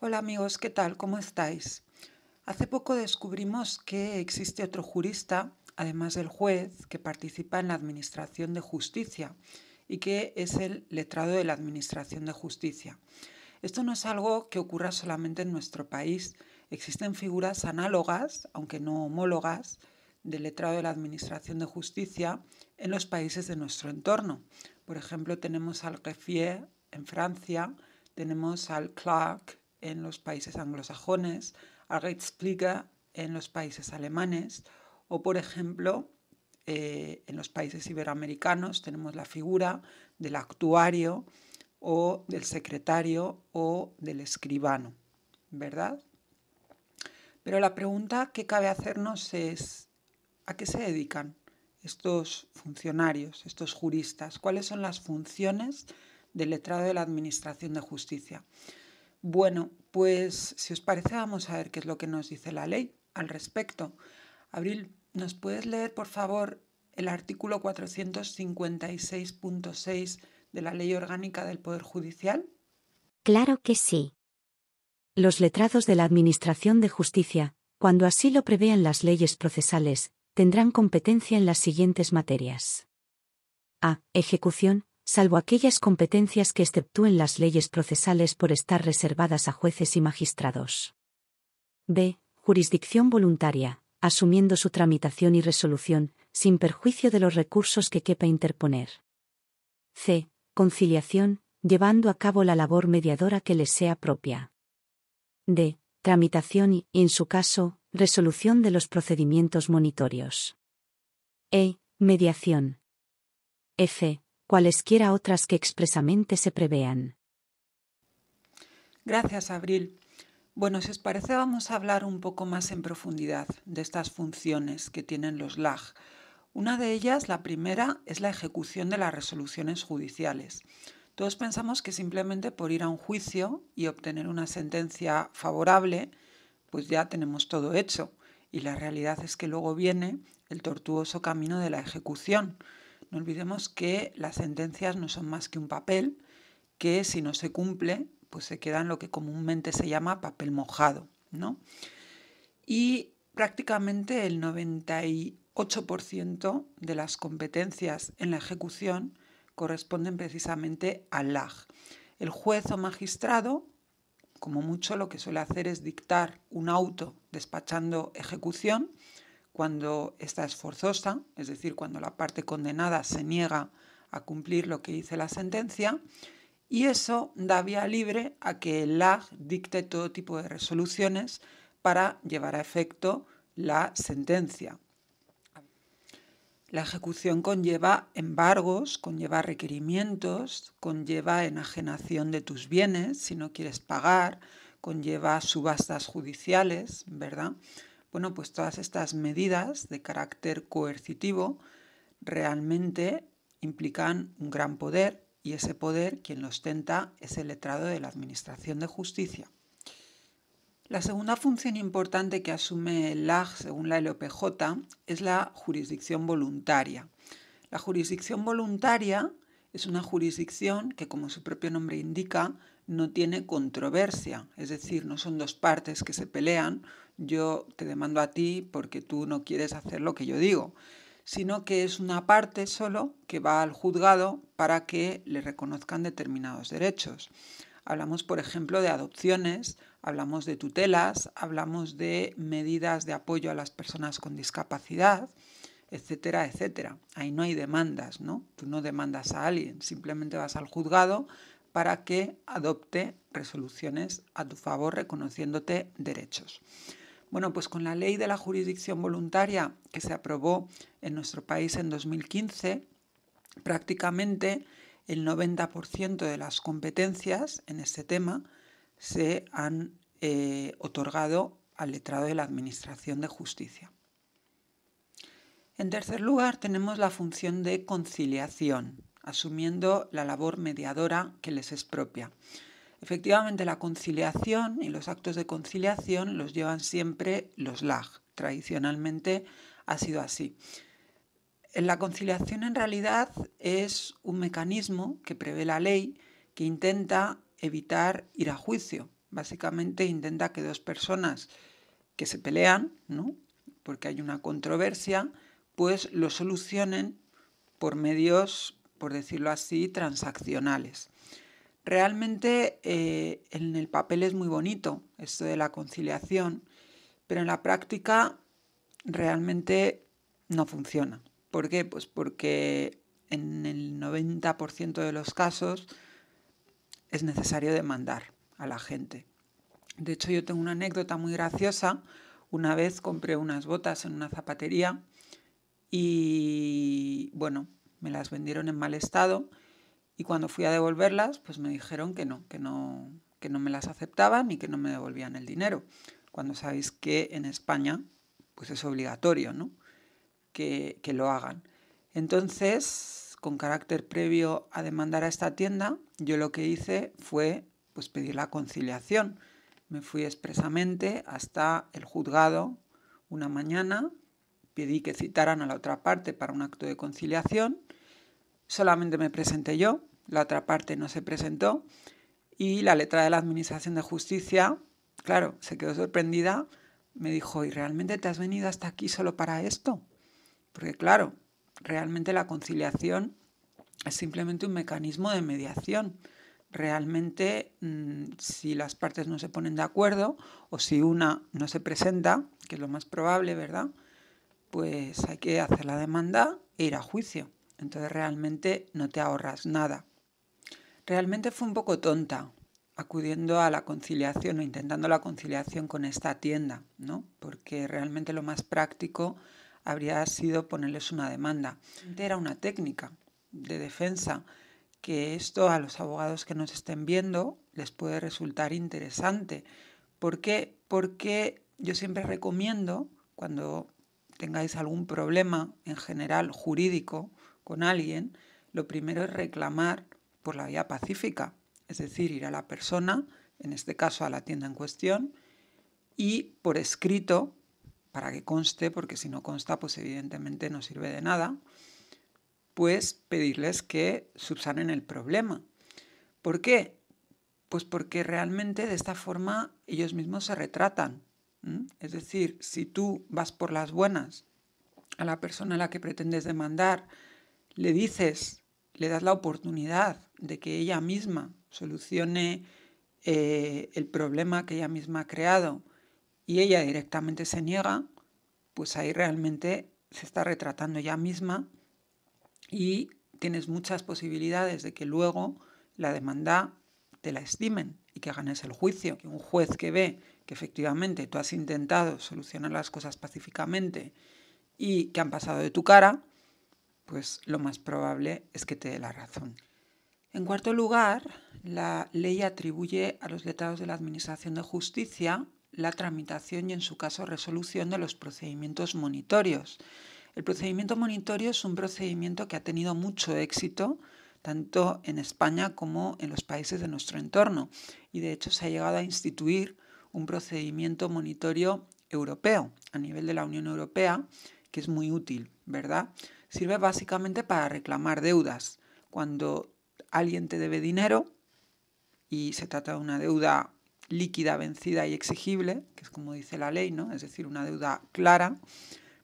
Hola amigos, ¿qué tal? ¿Cómo estáis? Hace poco descubrimos que existe otro jurista, además del juez, que participa en la Administración de Justicia y que es el letrado de la Administración de Justicia. Esto no es algo que ocurra solamente en nuestro país. Existen figuras análogas, aunque no homólogas, del letrado de la Administración de Justicia en los países de nuestro entorno. Por ejemplo, tenemos al greffier en Francia, tenemos al clerk en los países anglosajones, al Rechtspfleger en los países alemanes o, por ejemplo, en los países iberoamericanos tenemos la figura del actuario o del secretario o del escribano, ¿verdad? Pero la pregunta que cabe hacernos es, ¿a qué se dedican estos funcionarios, estos juristas? ¿Cuáles son las funciones del letrado de la Administración de Justicia? Bueno, pues si os parece vamos a ver qué es lo que nos dice la ley al respecto. Abril, ¿nos puedes leer por favor el artículo 456.6 de la Ley Orgánica del Poder Judicial? Claro que sí. Los letrados de la Administración de Justicia, cuando así lo prevean las leyes procesales, tendrán competencia en las siguientes materias. A. Ejecución, salvo aquellas competencias que exceptúen las leyes procesales por estar reservadas a jueces y magistrados. B. Jurisdicción voluntaria, asumiendo su tramitación y resolución, sin perjuicio de los recursos que quepa interponer. C. Conciliación, llevando a cabo la labor mediadora que les sea propia. D. Tramitación y, en su caso, resolución de los procedimientos monitorios. E. Mediación. F. Cualesquiera otras que expresamente se prevean. Gracias, Abril. Bueno, si os parece vamos a hablar un poco más en profundidad de estas funciones que tienen los LAG. Una de ellas, la primera, es la ejecución de las resoluciones judiciales. Todos pensamos que simplemente por ir a un juicio y obtener una sentencia favorable, pues ya tenemos todo hecho. Y la realidad es que luego viene el tortuoso camino de la ejecución. No olvidemos que las sentencias no son más que un papel que si no se cumple, pues se queda en lo que comúnmente se llama papel mojado, ¿no? Y prácticamente el 98% de las competencias en la ejecución corresponden precisamente al LAG. El juez o magistrado, como mucho, lo que suele hacer es dictar un auto despachando ejecución cuando esta es forzosa, es decir, cuando la parte condenada se niega a cumplir lo que dice la sentencia, y eso da vía libre a que el LAG dicte todo tipo de resoluciones para llevar a efecto la sentencia. La ejecución conlleva embargos, conlleva requerimientos, conlleva enajenación de tus bienes si no quieres pagar, conlleva subastas judiciales, ¿verdad? Bueno, pues todas estas medidas de carácter coercitivo realmente implican un gran poder y ese poder quien lo ostenta es el letrado de la Administración de Justicia. La segunda función importante que asume el LAG según la LOPJ es la jurisdicción voluntaria. La jurisdicción voluntaria es una jurisdicción que, como su propio nombre indica, no tiene controversia, es decir, no son dos partes que se pelean, yo te demando a ti porque tú no quieres hacer lo que yo digo, sino que es una parte solo que va al juzgado para que le reconozcan determinados derechos. Hablamos, por ejemplo, de adopciones, hablamos de tutelas, hablamos de medidas de apoyo a las personas con discapacidad, etcétera, etcétera. Ahí no hay demandas, ¿no? Tú no demandas a alguien, simplemente vas al juzgado para que adopte resoluciones a tu favor reconociéndote derechos. Bueno, pues con la ley de la jurisdicción voluntaria que se aprobó en nuestro país en 2015, prácticamente el 90% de las competencias en este tema se han otorgado al letrado de la Administración de Justicia. En tercer lugar, tenemos la función de conciliación, asumiendo la labor mediadora que les es propia. Efectivamente, la conciliación y los actos de conciliación los llevan siempre los LAG. Tradicionalmente ha sido así. La conciliación en realidad es un mecanismo que prevé la ley que intenta evitar ir a juicio, Básicamente intenta que dos personas que se pelean, ¿no?, porque hay una controversia, pues lo solucionen por medios, por decirlo así, transaccionales. Realmente en el papel es muy bonito esto de la conciliación, pero en la práctica realmente no funciona. ¿Por qué? Pues porque en el 90% de los casos es necesario demandar a la gente. De hecho, yo tengo una anécdota muy graciosa. Una vez compré unas botas en una zapatería y, bueno, me las vendieron en mal estado y cuando fui a devolverlas, pues me dijeron que no me las aceptaban y que no me devolvían el dinero. Cuando sabéis que en España, pues es obligatorio, ¿no?, que lo hagan. Entonces, con carácter previo a demandar a esta tienda, yo lo que hice fue pues pedir la conciliación. Me fui expresamente hasta el juzgado una mañana, pedí que citaran a la otra parte para un acto de conciliación. Solamente me presenté yo, la otra parte no se presentó y la letrada de la Administración de Justicia, claro, se quedó sorprendida, me dijo: ¿y realmente te has venido hasta aquí solo para esto? Porque claro, realmente la conciliación es simplemente un mecanismo de mediación. Realmente, si las partes no se ponen de acuerdo o si una no se presenta, que es lo más probable, ¿verdad?, pues hay que hacer la demanda e ir a juicio. Entonces realmente no te ahorras nada. Realmente fue un poco tonta acudiendo a la conciliación o intentando la conciliación con esta tienda, ¿no?, porque realmente lo más práctico habría sido ponerles una demanda. Era una técnica de defensa que esto a los abogados que nos estén viendo les puede resultar interesante. ¿Por qué? Porque yo siempre recomiendo, cuando tengáis algún problema en general jurídico con alguien, lo primero es reclamar por la vía pacífica, es decir, ir a la persona, en este caso a la tienda en cuestión, y por escrito, para que conste, porque si no consta, pues evidentemente no sirve de nada, pues pedirles que subsanen el problema. ¿Por qué? Pues porque realmente de esta forma ellos mismos se retratan. Es decir, si tú vas por las buenas a la persona a la que pretendes demandar, le dices, le das la oportunidad de que ella misma solucione el problema que ella misma ha creado y ella directamente se niega, pues ahí realmente se está retratando ella misma y tienes muchas posibilidades de que luego la demanda te la estimen y que ganes el juicio. Un juez que ve que efectivamente tú has intentado solucionar las cosas pacíficamente y que han pasado de tu cara, pues lo más probable es que te dé la razón. En cuarto lugar, la ley atribuye a los letrados de la Administración de Justicia la tramitación y, en su caso, resolución de los procedimientos monitorios. El procedimiento monitorio es un procedimiento que ha tenido mucho éxito tanto en España como en los países de nuestro entorno y de hecho se ha llegado a instituir un procedimiento monitorio europeo a nivel de la Unión Europea que es muy útil, ¿verdad? Sirve básicamente para reclamar deudas. Cuando alguien te debe dinero y se trata de una deuda líquida, vencida y exigible, que es como dice la ley, ¿no?, es decir, una deuda clara,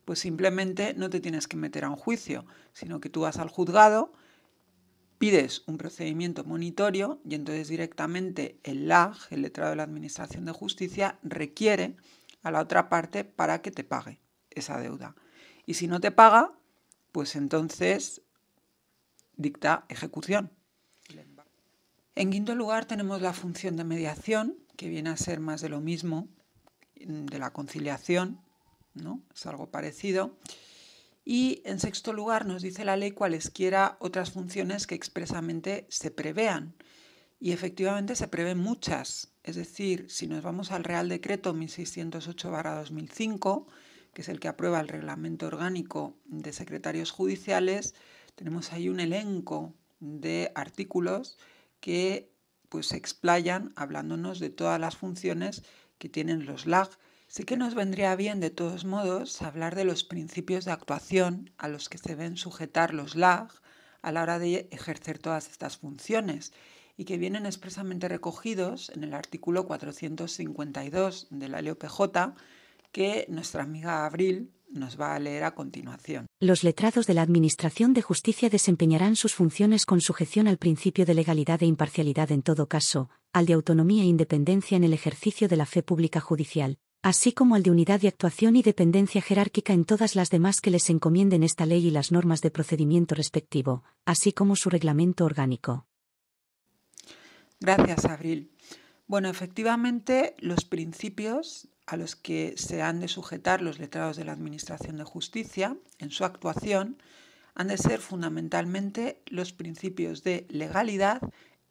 pues simplemente no te tienes que meter a un juicio, sino que tú vas al juzgado, pides un procedimiento monitorio y entonces directamente el LAJ, el letrado de la Administración de Justicia, requiere a la otra parte para que te pague esa deuda. Y si no te paga, pues entonces dicta ejecución. En quinto lugar tenemos la función de mediación, que viene a ser más de lo mismo, de la conciliación, ¿no? Es algo parecido. Y en sexto lugar nos dice la ley cualesquiera otras funciones que expresamente se prevean. Y efectivamente se prevén muchas. Es decir, si nos vamos al Real Decreto 1608/2005, que es el que aprueba el Reglamento Orgánico de Secretarios Judiciales, tenemos ahí un elenco de artículos que pues se explayan hablándonos de todas las funciones que tienen los LAG. Sí que nos vendría bien, de todos modos, hablar de los principios de actuación a los que se deben sujetar los LAG a la hora de ejercer todas estas funciones. y que vienen expresamente recogidos en el artículo 452 de la LOPJ, que nuestra amiga Abril nos va a leer a continuación. Los letrados de la Administración de Justicia desempeñarán sus funciones con sujeción al principio de legalidad e imparcialidad en todo caso, al de autonomía e independencia en el ejercicio de la fe pública judicial, así como al de unidad de actuación y dependencia jerárquica en todas las demás que les encomienden esta ley y las normas de procedimiento respectivo, así como su reglamento orgánico. Gracias, Abril. Bueno, efectivamente, los principios a los que se han de sujetar los letrados de la Administración de Justicia en su actuación han de ser fundamentalmente los principios de legalidad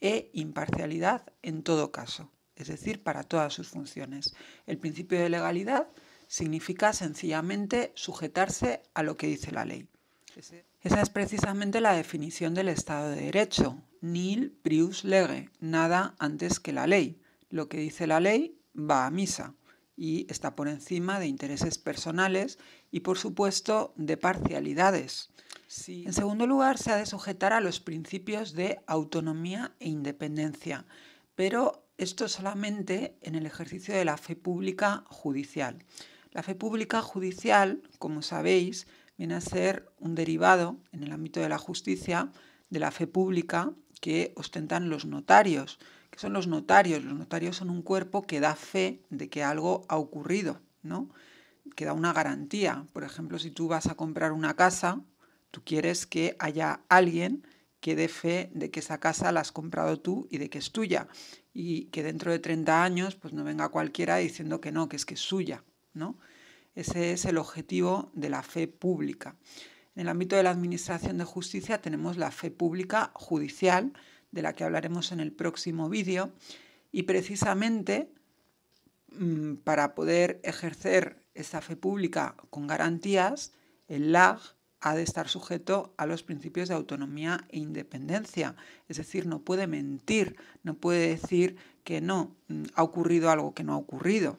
e imparcialidad en todo caso, es decir, para todas sus funciones. El principio de legalidad significa sencillamente sujetarse a lo que dice la ley. Esa es precisamente la definición del Estado de Derecho, nil prius lege, nada antes que la ley. Lo que dice la ley va a misa y está por encima de intereses personales y, por supuesto, de parcialidades. Sí. En segundo lugar, se ha de sujetar a los principios de autonomía e independencia, pero esto solamente en el ejercicio de la fe pública judicial. La fe pública judicial, como sabéis, viene a ser un derivado en el ámbito de la justicia de la fe pública que ostentan los notarios. ¿Qué son los notarios? Los notarios son un cuerpo que da fe de que algo ha ocurrido, ¿no? Que da una garantía. Por ejemplo, si tú vas a comprar una casa, tú quieres que haya alguien que dé fe de que esa casa la has comprado tú y de que es tuya. Y que dentro de 30 años pues no venga cualquiera diciendo que no, que es suya, ¿no? Ese es el objetivo de la fe pública. En el ámbito de la Administración de Justicia tenemos la fe pública judicial, de la que hablaremos en el próximo vídeo, y precisamente para poder ejercer esta fe pública con garantías, el LAG ha de estar sujeto a los principios de autonomía e independencia. Es decir, no puede mentir, no puede decir que no, ha ocurrido algo que no ha ocurrido,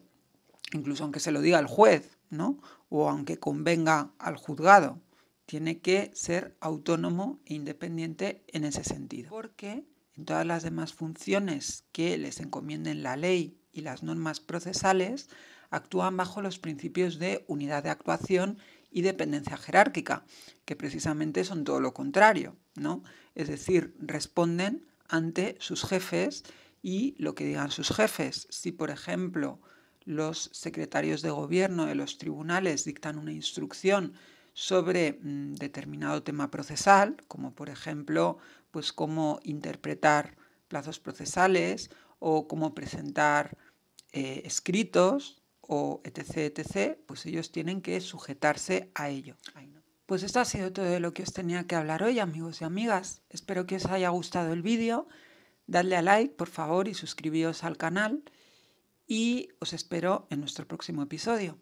incluso aunque se lo diga el juez, ¿no? O aunque convenga al juzgado. Tiene que ser autónomo e independiente en ese sentido. Porque en todas las demás funciones que les encomienden la ley y las normas procesales, actúan bajo los principios de unidad de actuación y dependencia jerárquica, que precisamente son todo lo contrario, ¿no? Es decir, responden ante sus jefes y lo que digan sus jefes. Si, por ejemplo, los secretarios de gobierno de los tribunales dictan una instrucción sobre determinado tema procesal, como por ejemplo, pues cómo interpretar plazos procesales o cómo presentar escritos o etc., etc., pues ellos tienen que sujetarse a ello. Pues esto ha sido todo de lo que os tenía que hablar hoy, amigos y amigas. Espero que os haya gustado el vídeo. Dadle a like, por favor, y suscribíos al canal. Y os espero en nuestro próximo episodio.